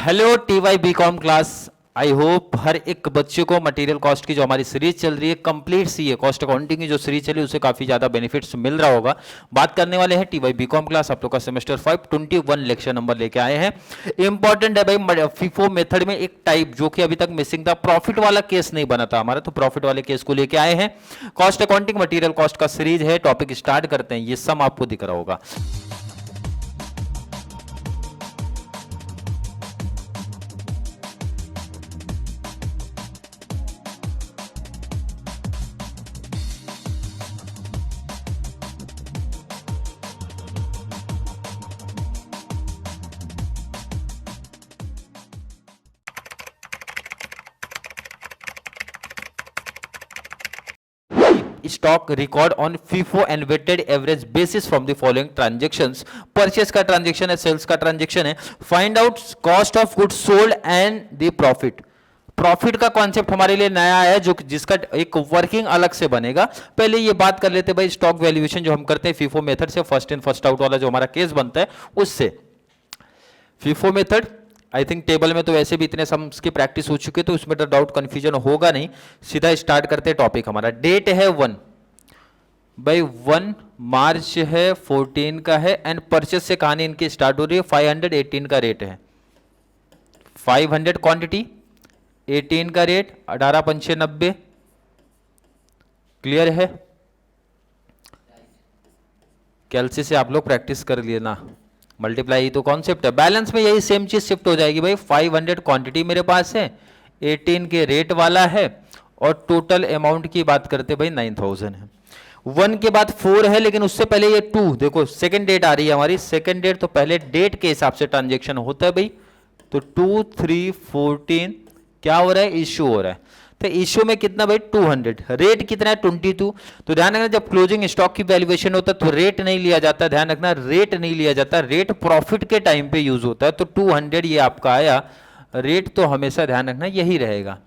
Hello TY BCom class. I hope हर एक बच्चे को मटेरियल कॉस्ट की जो हमारी सीरीज चल रही है कंप्लीट सी है, कॉस्ट अकाउंटिंग की जो सीरीज चली उसे काफी ज्यादा बेनिफिट्स मिल रहा होगा। बात करने वाले हैं टीवाई बीकॉम क्लास, आप लोग का सेमेस्टर 5 21 लेक्चर नंबर लेके आए हैं। इंपॉर्टेंट है भाई, फीफो मेथड में एक टाइप जो कि अभी तक मिसिंग था, प्रॉफिट वाला केस नहीं बना था हमारा, तो प्रॉफिट वाले केस को लेके आए हैं। कॉस्ट अकाउंटिंग मटेरियल कॉस्ट का सीरीज है, टॉपिक स्टार्ट करते हैं। ये सम आपको दिख रहा होगा। Stock record on FIFO and weighted average basis from the following transactions. Purchase का ट्रांजैक्शन है, सेल्स का ट्रांजैक्शन है। Find out cost of goods sold and the profit. Profit का कॉन्सेप्ट हमारे लिए नया है, जो जिसका एक वर्किंग अलग से बनेगा। पहले ये बात कर लेते हैं भाई, स्टॉक वैल्यूएशन जो हम करते हैं फीफो मेथड से, फर्स्ट इन फर्स्ट आउट वाला जो हमारा केस बनता है उससे। FIFO method I think table में तो वैसे भी इतने सम्स की प्रैक्टिस हो चुकी है, तो उसमें तो डाउट कंफ्यूजन होगा नहीं। सीधा स्टार्ट करते हैं टॉपिक। हमारा डेट है 1 भाई, 1 मार्च है, 14 का है, एंड परचेस से कहानी इनकी स्टार्ट हो रही है। 518 का रेट है, 500 क्वांटिटी, 18 का रेट, 18 पंचे 90। क्लियर है? कैलसी से आप लोग प्रैक्टिस कर लिए ना, मल्टीप्लाई तो कॉन्सेप्ट है। बैलेंस में यही सेम चीज शिफ्ट हो जाएगी भाई। 500 क्वांटिटी मेरे पास है, 18 के रेट वाला है, और टोटल अमाउंट की बात करते भाई 9000 है। 1 के बाद 4 है, लेकिन उससे पहले ये 2, देखो सेकंड डेट आ रही है हमारी, सेकंड डेट तो पहले डेट के हिसाब से ट्रांजेक्शन होता है भाई। तो 2 3 14 क्या हो रहा है, इश्यू हो रहा है। तो इश्यू में कितना भाई 200, रेट कितना है 22। तो ध्यान रखना, जब क्लोजिंग स्टॉक की वैल्यूएशन होता है तो रेट नहीं लिया जाता, ध्यान रखना रेट नहीं लिया जाता, रेट प्रॉफिट के टाइम पे यूज होता है। तो 200 ये आपका आया, रेट तो हमेशा ध्यान रखना यही रहेगा।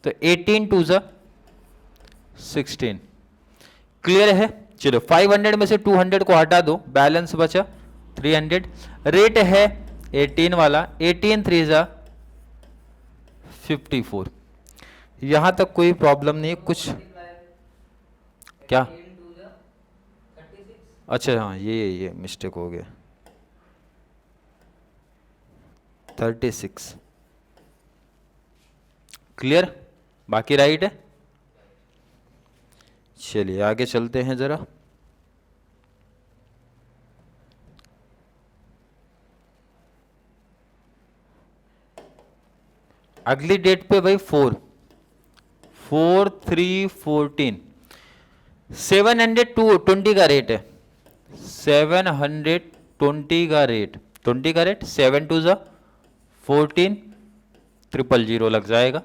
तो 18 2 16। क्लियर है? चलो 500 में से 200 को हटा दो, बैलेंस बचा 300। रेट है 18 वाला, 18 3 54। यहां तक कोई प्रॉब्लम नहीं है कुछ? क्या? अच्छा हाँ, ये मिस्टेक हो गया, 36। क्लियर? बाकी राइट है। चलिए आगे चलते हैं जरा। अगली डेट पे भाई 4 3 14, 720 का रेट है, 720 का रेट, 20 का रेट, 7 2 14, 000 लग जाएगा।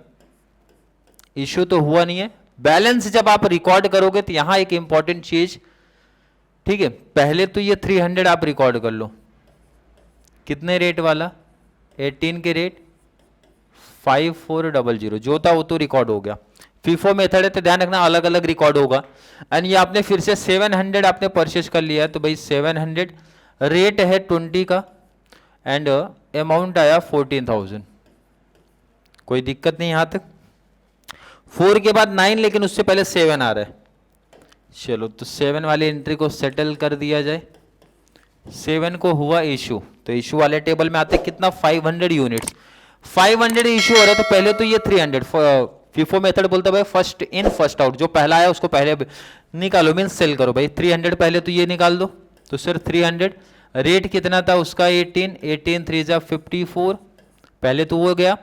इश्यू तो हुआ नहीं है। बैलेंस जब आप रिकॉर्ड करोगे तो यहां एक इंपॉर्टेंट चीज, ठीक है, पहले तो ये 300 आप रिकॉर्ड कर लो। कितने रेट वाला? 18 के रेट, 5400 जो था वो तो रिकॉर्ड हो गया। फीफो मेथड है तो ध्यान रखना अलग अलग रिकॉर्ड होगा। एंड ये आपने फिर से 700 आपने परचेज कर लिया, तो भाई 700, रेट है 20 का, एंड अमाउंट आया 14000। कोई दिक्कत नहीं यहां तक। 4 के बाद 9, लेकिन उससे पहले 7 आ रहा है। चलो तो 7 वाली एंट्री को सेटल कर दिया जाए। 7 को हुआ इशू, तो इशू वाले टेबल में आते कितना, 500 यूनिट्स। 500 इशू हो रहा है, तो पहले तो ये 300, फीफो मेथड बोलता है भाई फर्स्ट इन फर्स्ट आउट, जो पहला आया उसको पहले निकालो, मीन सेल करो भाई। 300 पहले तो ये निकाल दो, तो सिर्फ 300। रेट कितना था उसका 18, 18 3 54, पहले तो वो गया।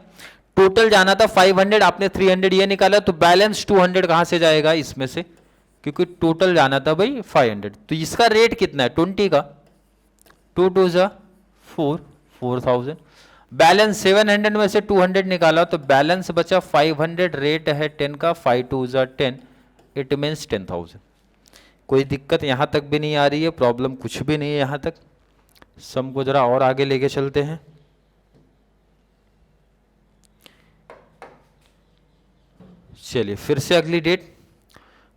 टोटल जाना था 500, आपने 300 ये निकाला, तो बैलेंस 200 कहां से जाएगा इसमें से, क्योंकि टोटल जाना था भाई 500। तो इसका रेट कितना है 20 का, 2 2 4, 4000। बैलेंस 700 में से 200 निकाला, तो बैलेंस बचा 500, रेट है 10 का, 5 2 10, इट मीन्स 10,000। कोई दिक्कत यहां तक भी नहीं आ रही है, प्रॉब्लम कुछ भी नहीं है यहां तक। सम को जरा और आगे लेके चलते हैं। चलिए फिर से अगली डेट,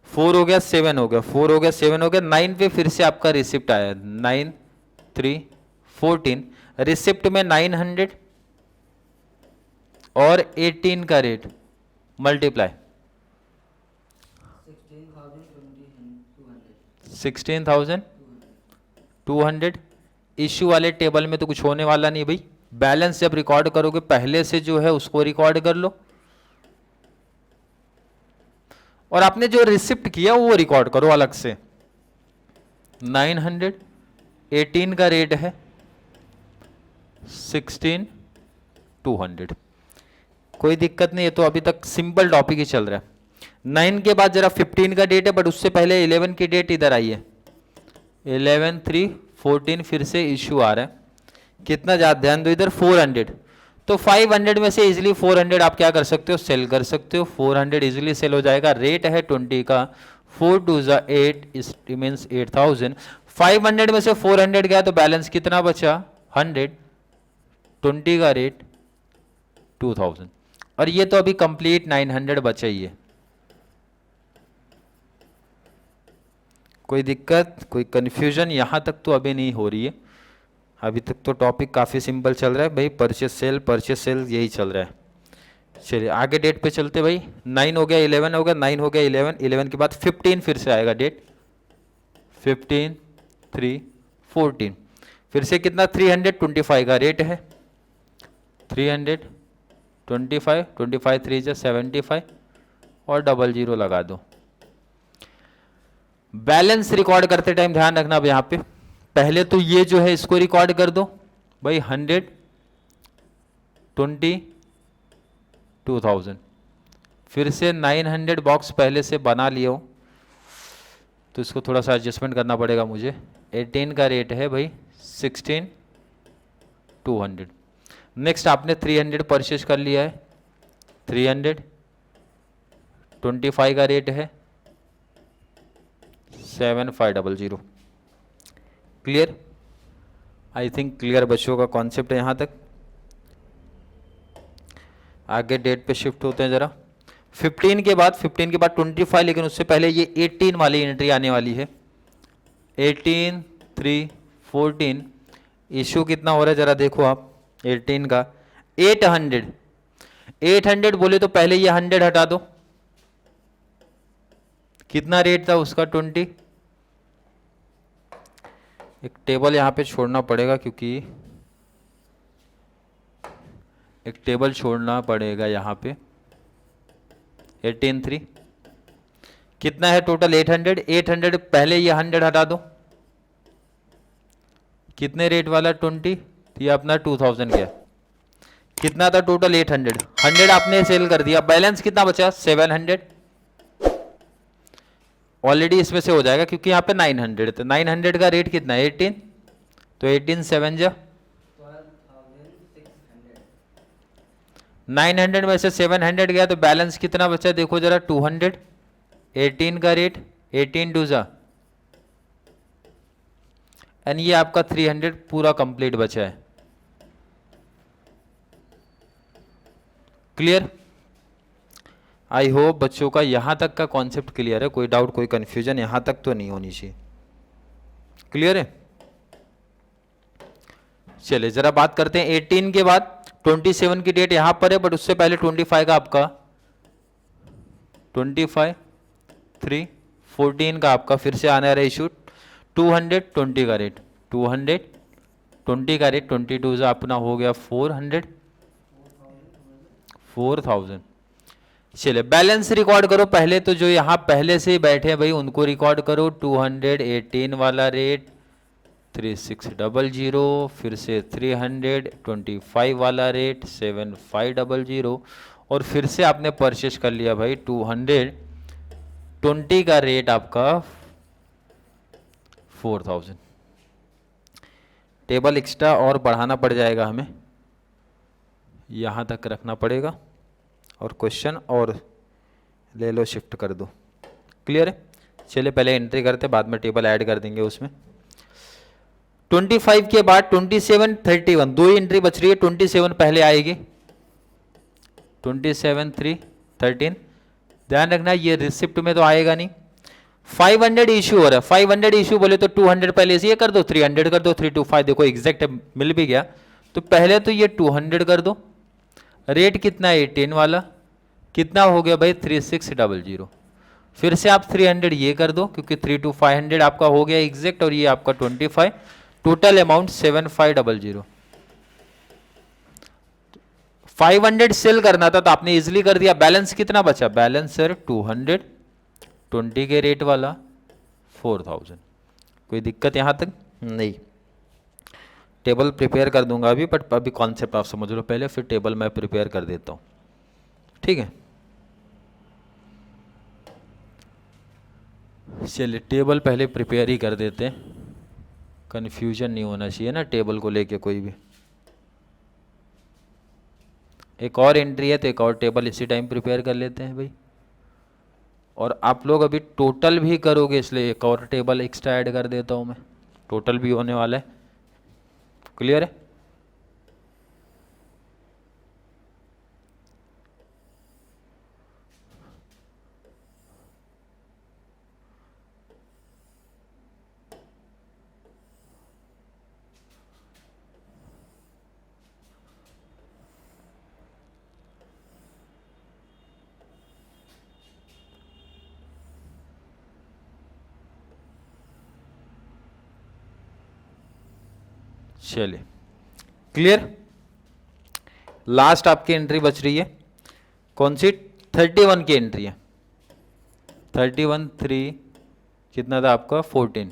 4 हो गया, 7 हो गया, 4 हो गया, 7 हो गया, 9 पे फिर से आपका रिसिप्ट आया, 9 3 14। रिसिप्ट में 900, और 18 का रेट मल्टीप्लाई 16,200। इश्यू वाले टेबल में तो कुछ होने वाला नहीं भाई, बैलेंस जब रिकॉर्ड करोगे पहले से जो है उसको रिकॉर्ड कर लो, और आपने जो रिसिप्ट किया वो रिकॉर्ड करो अलग से। 900, 18 का रेट है 16,200, कोई दिक्कत नहीं है। तो अभी तक सिंपल टॉपिक ही चल रहा है। 9 के बाद जरा 15 का डेट है, बट उससे पहले 11 की डेट इधर आई है, 11/3/14 फिर से इश्यू आ रहा है। कितना ज्यादा ध्यान दो इधर, 400। तो 500 में से इजीली 400 आप क्या कर सकते हो, सेल कर सकते हो। 400 इजीली सेल हो जाएगा। रेट है 20 का, 4 2 8 मीन्स 8000। 500 में से 400 गया तो बैलेंस कितना बचा, 100। 20 का रेट 2000, और ये तो अभी कंप्लीट 900 बचा ही है। कोई दिक्कत, कोई कंफ्यूजन यहां तक तो अभी नहीं हो रही है। अभी तक तो टॉपिक काफ़ी सिंपल चल रहा है भाई, परचेस सेल यही चल रहा है। चलिए आगे डेट पे चलते भाई। 9 हो गया, 11 हो गया, 9 हो गया, 11, 11 के बाद 15 फिर से आएगा डेट, 15/3/14 फिर से कितना, 325 का रेट है, 325, 25 3 75 और 00 लगा दो। बैलेंस रिकॉर्ड करते टाइम ध्यान रखना अब यहाँ पे, पहले तो ये जो है इसको रिकॉर्ड कर दो भाई, 122,000। फिर से 900 बॉक्स पहले से बना लिया हो तो इसको थोड़ा सा एडजस्टमेंट करना पड़ेगा मुझे। 18 का रेट है भाई 16,200। नेक्स्ट आपने 300 परचेज कर लिया है, 300, 25 का रेट है 7500। क्लियर, आई थिंक क्लियर बच्चों का कॉन्सेप्ट है यहाँ तक। आगे डेट पे शिफ्ट होते हैं जरा। 15 के बाद 25, लेकिन उससे पहले ये 18 वाली एंट्री आने वाली है, 18/3/14। इशू कितना हो रहा है जरा देखो आप, 18 का 800 बोले तो पहले ये 100 हटा दो, कितना रेट था उसका, 20। एक टेबल यहाँ पे छोड़ना पड़ेगा, क्योंकि एक टेबल छोड़ना पड़ेगा यहाँ पे। 18/3 कितना है टोटल, 800 पहले ये 100 हटा दो, कितने रेट वाला 20, ये अपना 2000 गया। कितना था टोटल, 800, 100 आपने सेल कर दिया, बैलेंस कितना बचा, 700। ऑलरेडी इसमें से हो जाएगा क्योंकि यहाँ पे 900 तो 900 का रेट कितना है, 18, तो 18 7 जा 900 में से 700 गया तो बैलेंस कितना बचा देखो जरा, 200। 18 का रेट 18 2 जा, एंड ये आपका 300 पूरा कंप्लीट बचा है। क्लियर, आई होप बच्चों का यहां तक का कॉन्सेप्ट क्लियर है, कोई डाउट कोई कंफ्यूजन यहां तक तो नहीं होनी चाहिए। क्लियर है, चलिए जरा बात करते हैं 18 के बाद 27 की डेट यहां पर है, बट उससे पहले 25 का आपका 25/3/14 का आपका फिर से आना है इशू 220 का रेट, 220 का रेट 22 से अपना हो गया 4,000। चलिए बैलेंस रिकॉर्ड करो पहले, तो जो यहाँ पहले से ही बैठे हैं भाई उनको रिकॉर्ड करो। 218 वाला रेट 3600, फिर से 325 वाला रेट 7500, और फिर से आपने परचेज कर लिया भाई 220 का रेट आपका 4000। टेबल एक्स्ट्रा और बढ़ाना पड़ जाएगा हमें, यहाँ तक रखना पड़ेगा, और क्वेश्चन और ले लो शिफ्ट कर दो। क्लियर है, चलिए पहले एंट्री करते बाद में टेबल ऐड कर देंगे उसमें। 25 के बाद 27 31 दो ही एंट्री बच रही है, 27 पहले आएगी, 27 3 13। ध्यान रखना ये रिसिप्ट में तो आएगा नहीं। 500 इशू हो रहा है, 500 इशू बोले तो 200 पहले से ये कर दो, 300 कर दो, 325 देखो एग्जैक्ट मिल भी गया, तो पहले तो ये 200 कर दो, रेट कितना है 10 वाला, कितना हो गया भाई 3600। फिर से आप 300 ये कर दो क्योंकि 3 to 500 आपका हो गया एग्जैक्ट, और ये आपका 25, टोटल अमाउंट 7500। 500 सेल करना था तो आपने इजिली कर दिया। बैलेंस कितना बचा, बैलेंस सर 200, 20 के रेट वाला 4000। कोई दिक्कत यहां तक नहीं। टेबल प्रिपेयर कर दूंगा अभी, बट अभी कॉन्सेप्ट आप समझ लो पहले, फिर टेबल मैं प्रिपेयर कर देता हूं, ठीक है। चलिए टेबल पहले प्रिपेयर ही कर देते हैं, कन्फ्यूजन नहीं होना चाहिए ना टेबल को लेके कोई भी। एक और एंट्री है तो एक और टेबल इसी टाइम प्रिपेयर कर लेते हैं भाई। और आप लोग अभी टोटल भी करोगे इसलिए एक और टेबल एक्स्ट्रा ऐड कर देता हूँ मैं, टोटल भी होने वाला है। क्लियर है? चलिए क्लियर। लास्ट आपकी एंट्री बच रही है कौन सी, 31 की एंट्री है। 31 3 कितना था आपका 14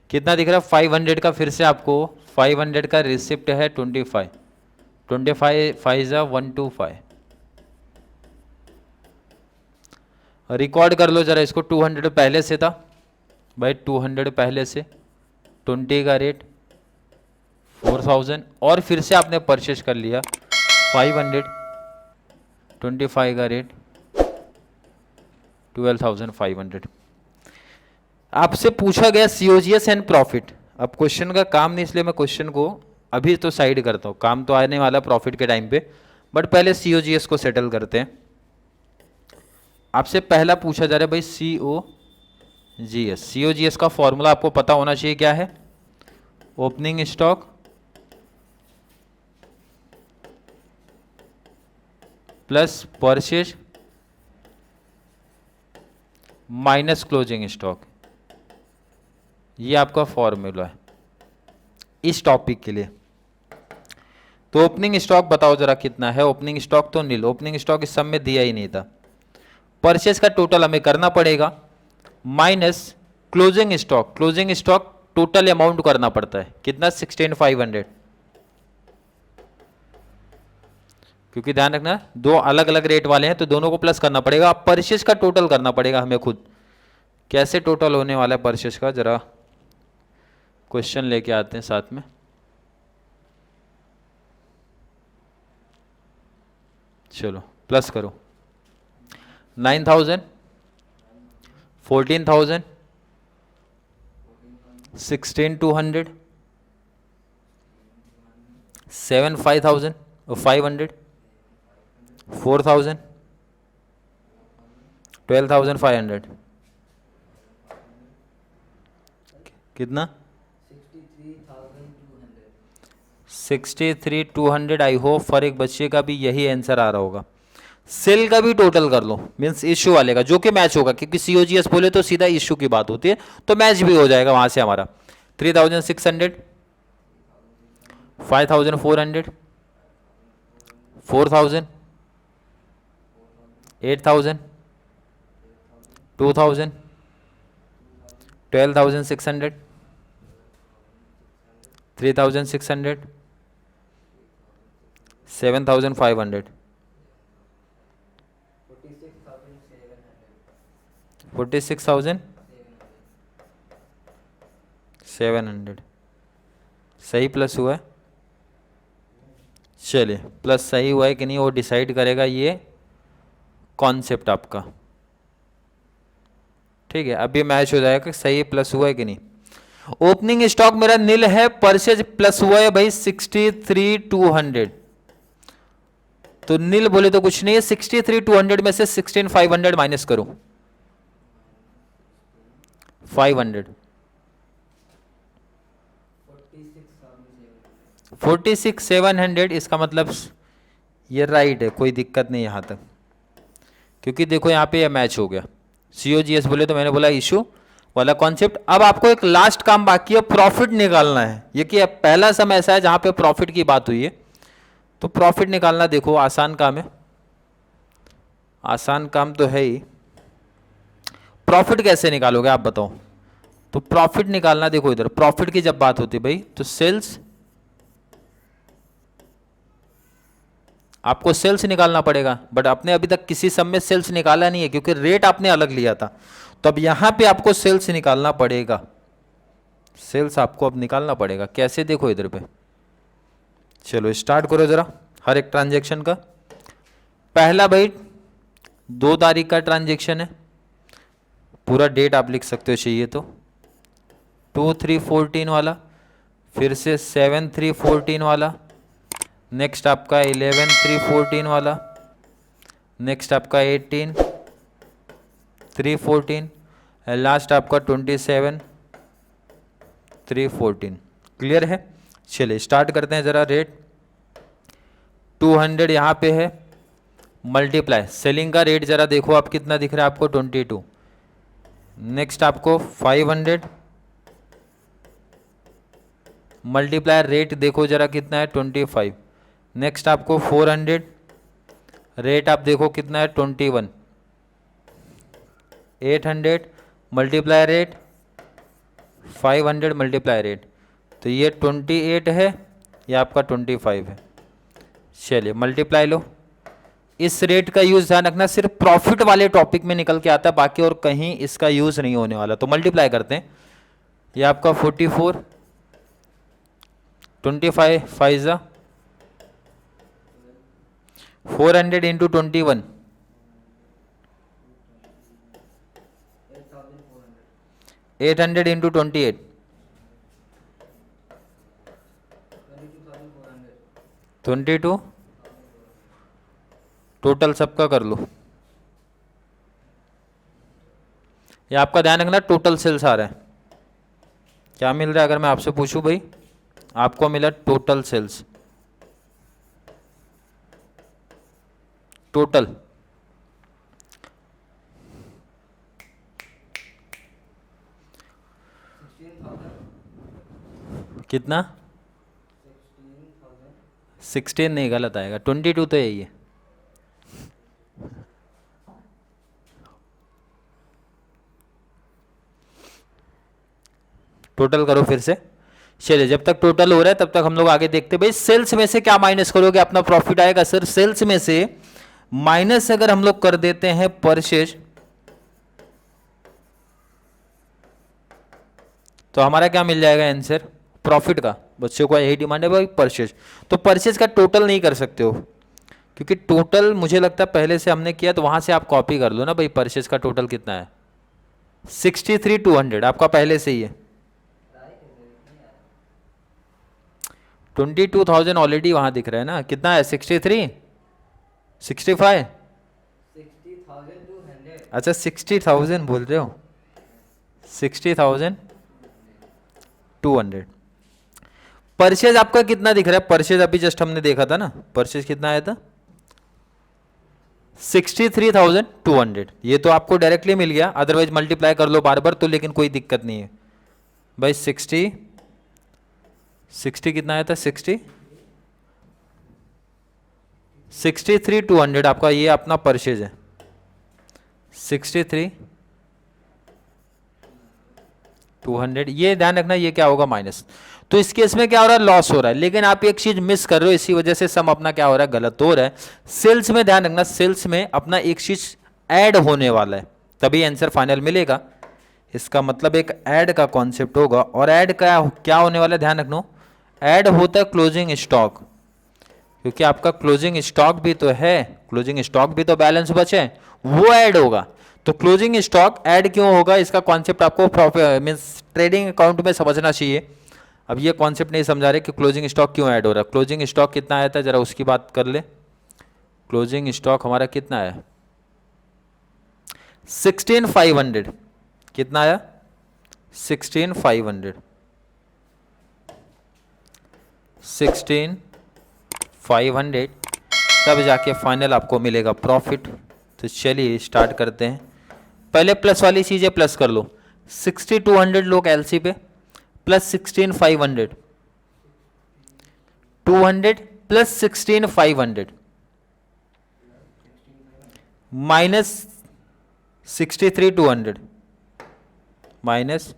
कितना दिख रहा है 500 का। फिर से आपको 500 का रिसिप्ट है 25 5 125। रिकॉर्ड कर लो जरा इसको। 200 पहले से था भाई, 200 पहले से, 20 का रेट 4000, और फिर से आपने परचेज कर लिया 500, 25 का रेट 12500। आपसे पूछा गया सीओजीएस एंड प्रॉफिट। अब क्वेश्चन का काम नहीं, इसलिए मैं क्वेश्चन को अभी तो साइड करता हूँ, काम तो आने वाला प्रॉफिट के टाइम पे, बट पहले सीओजीएस को सेटल करते हैं। आपसे पहला पूछा जा रहा है भाई सीओजीएस। सीओजीएस का फॉर्मूला आपको पता होना चाहिए, क्या है, opening stock plus purchase minus closing stock. ये आपका फॉर्मूला है इस टॉपिक के लिए। तो ओपनिंग स्टॉक बताओ जरा कितना है। ओपनिंग स्टॉक तो नील, ओपनिंग स्टॉक इस सब में दिया ही नहीं था। परचेज का टोटल हमें करना पड़ेगा minus closing stock. Closing stock total amount करना पड़ता है कितना 16500, क्योंकि ध्यान रखना दो अलग अलग रेट वाले हैं तो दोनों को प्लस करना पड़ेगा। अब परचेज का टोटल करना पड़ेगा हमें खुद। कैसे टोटल होने वाला है परचेज का, जरा क्वेश्चन लेके आते हैं साथ में। चलो प्लस करो 9000, 14000, 16200, 75000 और 500, 4000, 12500, कितना 63,200। आई होप फॉर एक बच्चे का भी यही आंसर आ रहा होगा। सेल का भी टोटल कर लो, मीन्स इश्यू वाले का, जो कि मैच होगा, क्योंकि सीओजीएस बोले तो सीधा इश्यू की बात होती है, तो मैच भी हो जाएगा वहां से हमारा। 3600, 5400, 4000, 8000, 2000, 12600, 3600, 7500, 46,700। सही प्लस हुआ है? चलिए प्लस सही हुआ है कि नहीं वो डिसाइड करेगा ये कॉन्सेप्ट आपका, ठीक है। अब ये मैच हो जाएगा कि सही प्लस हुआ है कि नहीं। ओपनिंग स्टॉक मेरा नील है, परचेज प्लस हुआ है भाई 63,200, तो नील बोले तो कुछ नहीं है। 63,200 में से 16,500 माइनस करो, 500, 46,700, इसका मतलब ये राइट है, कोई दिक्कत नहीं यहाँ तक, क्योंकि देखो यहाँ पे ये मैच हो गया। COGS बोले तो मैंने बोला इशू वाला कॉन्सेप्ट। अब आपको एक लास्ट काम बाकी है, प्रॉफिट निकालना है। ये कि पहला समय ऐसा है जहाँ पे प्रॉफिट की बात हुई है, तो प्रॉफिट निकालना देखो आसान काम है, आसान काम तो है ही। प्रॉफिट कैसे निकालोगे आप बताओ? तो प्रॉफिट निकालना देखो, इधर प्रॉफिट की जब बात होती है भाई, तो सेल्स, आपको सेल्स निकालना पड़ेगा, बट आपने अभी तक किसी सम में सेल्स निकाला नहीं है क्योंकि रेट आपने अलग लिया था। तो अब यहां पे आपको सेल्स निकालना पड़ेगा, सेल्स आपको अब निकालना पड़ेगा। कैसे देखो इधर पे, चलो स्टार्ट करो जरा हर एक ट्रांजेक्शन का। पहला भाई 2 तारीख का ट्रांजेक्शन है, पूरा डेट आप लिख सकते हो चाहिए तो, 2/3/14 वाला, फिर से 7/3/14 वाला, नेक्स्ट आपका 11/3/14 वाला, नेक्स्ट आपका 18/3/14, लास्ट आपका 27/3/14। क्लियर है? चलिए स्टार्ट करते हैं जरा। रेट 200 यहाँ पे है, मल्टीप्लाई सेलिंग का रेट जरा देखो आप कितना दिख रहा है आपको, 22। नेक्स्ट आपको 500 मल्टीप्लाई रेट देखो जरा कितना है, 25। नेक्स्ट आपको 400 रेट आप देखो कितना है, 21। 800 मल्टीप्लाई रेट, 500 मल्टीप्लाई रेट, तो ये 28 है, ये आपका 25 है। चलिए मल्टीप्लाई लो। इस रेट का यूज ध्यान रखना सिर्फ प्रॉफिट वाले टॉपिक में निकल के आता है, बाकी और कहीं इसका यूज नहीं होने वाला। तो मल्टीप्लाई करते हैं, ये आपका 44, 25 5 400 इंटू 21, 800 इंटू 28, 22। टोटल सबका कर लो। ये आपका ध्यान रखना टोटल सेल्स आ रहा है। क्या मिल रहा है अगर मैं आपसे पूछूं भाई? आपको मिला टोटल सेल्स, टोटल कितना? 16 नहीं, गलत आएगा, 22 तो यही है। टोटल करो फिर से। चलिए जब तक टोटल हो रहा है तब तक हम लोग आगे देखते हैं। भाई सेल्स में से क्या माइनस करोगे, अपना प्रॉफिट आएगा सर। सेल्स में से माइनस अगर हम लोग कर देते हैं परचेज, तो हमारा क्या मिल जाएगा आंसर? प्रॉफिट का। बच्चों को यही डिमांड है भाई, परचेज। तो परचेज का टोटल नहीं कर सकते हो, क्योंकि टोटल मुझे लगता है पहले से हमने किया, तो वहां से आप कॉपी कर लो ना भाई। परचेज का टोटल कितना है? 63,200 आपका पहले से ही है। 22,000 ऑलरेडी वहां दिख रहा है ना। कितना है? 63 65। अच्छा 60,000 बोल रहे हो, 60,200। परचेज आपका कितना दिख रहा है? परचेज अभी जस्ट हमने देखा था ना, परचेज कितना आया था? 63,200। ये तो आपको डायरेक्टली मिल गया, अदरवाइज मल्टीप्लाई कर लो बार बार तो, लेकिन कोई दिक्कत नहीं है भाई। 60 कितना आया था? 63,200 आपका ये अपना परचेज है। 63,200, ये ध्यान रखना ये क्या होगा? माइनस। तो इस केस में क्या हो रहा है? लॉस हो रहा है। लेकिन आप एक चीज मिस कर रहे हो, इसी वजह से सम अपना क्या हो रहा है? गलत हो रहा है। सेल्स में ध्यान रखना, सेल्स में अपना एक चीज ऐड होने वाला है, तभी आंसर फाइनल मिलेगा। इसका मतलब एक ऐड का कॉन्सेप्ट होगा, और ऐड का क्या होने वाला है? ध्यान रखना, ऐड होता है क्लोजिंग स्टॉक, क्योंकि आपका क्लोजिंग स्टॉक भी तो है, क्लोजिंग स्टॉक भी तो बैलेंस बचे, वो ऐड होगा। तो क्लोजिंग स्टॉक ऐड क्यों होगा, इसका कॉन्सेप्ट आपको मींस ट्रेडिंग अकाउंट में समझना चाहिए। अब ये कॉन्सेप्ट नहीं समझा रहे कि क्लोजिंग स्टॉक क्यों ऐड हो रहा है। क्लोजिंग स्टॉक कितना आया था, जरा उसकी बात कर ले। क्लोजिंग स्टॉक हमारा कितना आया? 16,500। कितना आया? 16,500। 16,500, तब जाके फाइनल आपको मिलेगा प्रॉफिट। तो चलिए स्टार्ट करते हैं। पहले प्लस वाली चीज़ें प्लस कर लो। 6,200 लोग एलसी पे, plus 16,500, 200 plus 16,500 minus 63,200 minus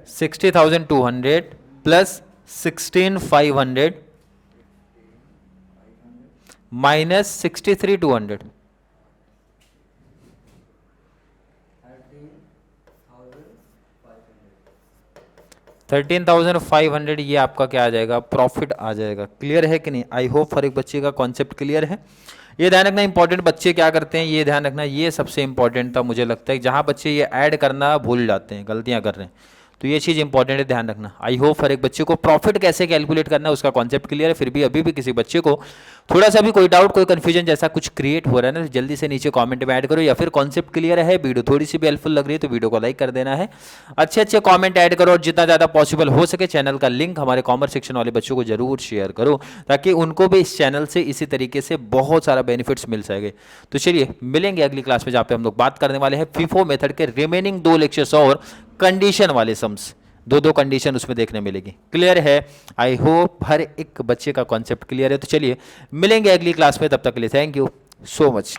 60,200 plus 16,500 minus 63,200 13,500, ये आपका क्या आ जाएगा, प्रॉफिट आ जाएगा। क्लियर है कि नहीं? आई होप हर एक बच्चे का कॉन्सेप्ट क्लियर है। ये ध्यान रखना इंपॉर्टेंट, बच्चे क्या करते हैं ये ध्यान रखना, ये सबसे इंपॉर्टेंट था मुझे लगता है, जहां बच्चे ये ऐड करना भूल जाते हैं, गलतियां कर रहे हैं, तो ये चीज़ इंपॉर्टेंट है, ध्यान रखना। आई होप हर एक बच्चे को प्रॉफिट कैसे कैलकुलेट करना है उसका कॉन्सेप्ट क्लियर है। फिर भी अभी भी किसी बच्चे को थोड़ा सा भी कोई डाउट, कोई कंफ्यूजन जैसा कुछ क्रिएट हो रहा है ना, तो जल्दी से नीचे कमेंट में ऐड करो, या फिर कॉन्सेप्ट क्लियर है, वीडियो थोड़ी सी भी हेल्पफुल लग रही है तो वीडियो को लाइक कर देना है। अच्छे अच्छे कमेंट ऐड करो, और जितना ज़्यादा पॉसिबल हो सके चैनल का लिंक हमारे कॉमर्स सेक्शन वाले बच्चों को जरूर शेयर करो, ताकि उनको भी इस चैनल से इसी तरीके से बहुत सारा बेनिफिट्स मिल सके। तो चलिए मिलेंगे अगली क्लास में, जहाँ पे हम लोग बात करने वाले हैं FIFO मेथड के रिमेनिंग 2 लेक्चर्स और कंडीशन वाले सम्स, दो कंडीशन उसमें देखने मिलेगी। क्लियर है? आई होप हर एक बच्चे का कॉन्सेप्ट क्लियर है। तो चलिए मिलेंगे अगली क्लास में, तब तक के लिए थैंक यू सो मच।